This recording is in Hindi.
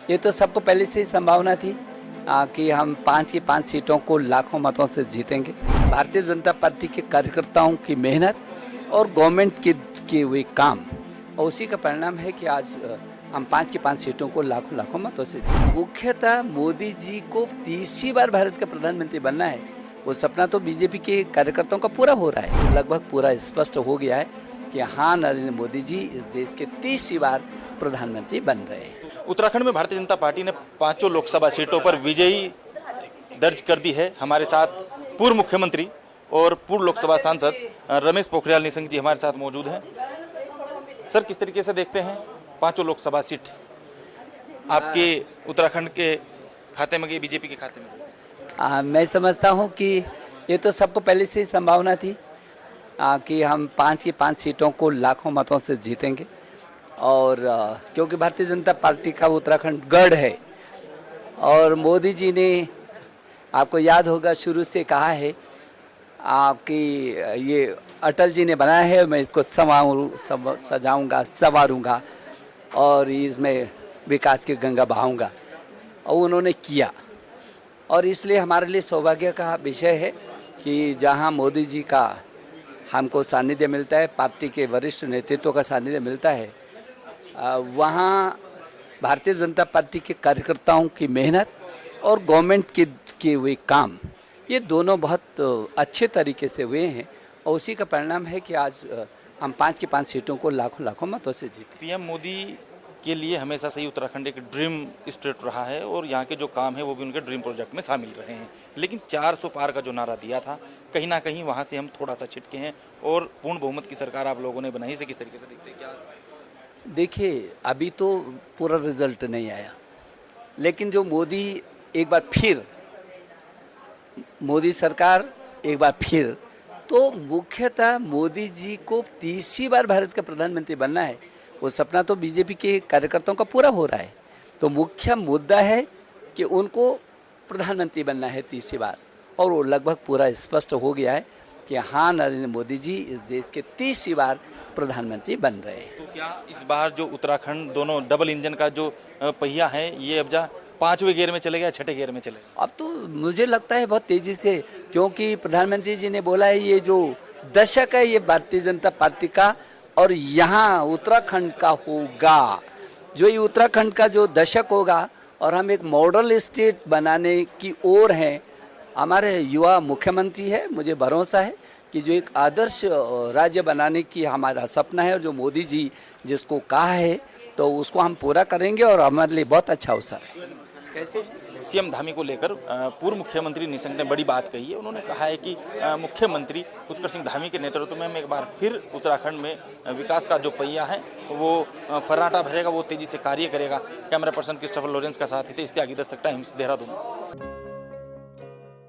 ये तो सबको पहले से ही संभावना थी कि हम 5 की 5 सीटों को लाखों मतों से जीतेंगे। भारतीय जनता पार्टी के कार्यकर्ताओं की मेहनत और गवर्नमेंट के किए हुए काम और उसी का परिणाम है कि आज हम 5 की 5 सीटों को लाखों लाखों मतों से जीते। मुख्यतः मोदी जी को तीसरी बार भारत का प्रधानमंत्री बनना है, वो सपना तो बीजेपी के कार्यकर्ताओं का पूरा हो रहा है। लगभग पूरा स्पष्ट हो गया है कि हाँ, नरेंद्र मोदी जी इस देश के तीसरी बार प्रधानमंत्री बन रहे हैं। उत्तराखंड में भारतीय जनता पार्टी ने 5 लोकसभा सीटों पर विजयी दर्ज कर दी है। हमारे साथ पूर्व मुख्यमंत्री और पूर्व लोकसभा सांसद रमेश पोखरियाल निशंक जी हमारे साथ मौजूद हैं। सर, किस तरीके से देखते हैं 5 लोकसभा सीट आपके उत्तराखंड के खाते में गई, बीजेपी के खाते में? मैं समझता हूँ कि ये तो सबको पहले से ही संभावना थी कि हम 5 की 5 सीटों को लाखों मतों से जीतेंगे और क्योंकि भारतीय जनता पार्टी का उत्तराखंड गढ़ है और मोदी जी ने, आपको याद होगा, शुरू से कहा है कि ये अटल जी ने बनाया है, मैं इसको सजाऊंगा, संवारूंगा और इसमें विकास की गंगा बहाऊंगा, और उन्होंने किया। और इसलिए हमारे लिए सौभाग्य का विषय है कि जहां मोदी जी का हमको सानिध्य मिलता है, पार्टी के वरिष्ठ नेतृत्व का सानिध्य मिलता है, वहाँ भारतीय जनता पार्टी के कार्यकर्ताओं की मेहनत और गवर्नमेंट के किए हुए काम, ये दोनों बहुत अच्छे तरीके से हुए हैं और उसी का परिणाम है कि आज हम 5 की 5 सीटों को लाखों लाखों मतों से जीते। पीएम मोदी के लिए हमेशा से ही उत्तराखंड एक ड्रीम स्टेट रहा है और यहाँ के जो काम है वो भी उनके ड्रीम प्रोजेक्ट में शामिल रहे हैं। लेकिन 400 पार का जो नारा दिया था, कहीं ना कहीं वहाँ से हम थोड़ा सा छिटके हैं और पूर्ण बहुमत की सरकार आप लोगों ने बनाई। इसे किस तरीके से देखते हैं? क्या देखिए, अभी तो पूरा रिजल्ट नहीं आया, लेकिन जो मोदी सरकार एक बार फिर, तो मुख्यतः मोदी जी को तीसरी बार भारत का प्रधानमंत्री बनना है, वो सपना तो बीजेपी के कार्यकर्ताओं का पूरा हो रहा है। तो मुख्य मुद्दा है कि उनको प्रधानमंत्री बनना है तीसरी बार, और वो लगभग पूरा स्पष्ट हो गया है कि हाँ, नरेंद्र मोदी जी इस देश के तीसरी बार प्रधानमंत्री बन रहे हैं। तो क्या इस बार जो उत्तराखंड दोनों डबल इंजन का जो पहिया है, ये अब जा 5वें गियर में चलेगा या 6ठे गियर में चलेगा? अब तो मुझे लगता है बहुत तेजी से, क्योंकि प्रधानमंत्री जी ने बोला है ये जो दशक है ये भारतीय जनता पार्टी का और यहाँ उत्तराखंड का होगा। जो ये उत्तराखंड का जो दशक होगा और हम एक मॉडल स्टेट बनाने की ओर हैं। हमारे युवा मुख्यमंत्री है, मुझे भरोसा है कि जो एक आदर्श राज्य बनाने की हमारा सपना है और जो मोदी जी जिसको कहा है तो उसको हम पूरा करेंगे और हमारे लिए बहुत अच्छा अवसर है। कैसे सीएम धामी को लेकर पूर्व मुख्यमंत्री निशंक ने बड़ी बात कही है। उन्होंने कहा है कि मुख्यमंत्री पुष्कर सिंह धामी के नेतृत्व में हम एक बार फिर उत्तराखंड में विकास का जो पहिया है वो फर्राटा भरेगा, वो तेजी से कार्य करेगा। कैमरा पर्सन क्रिस्टोफर लॉरेंस का साथ थे। इस त्यागी दस्तक टाइम्स, देहरादून।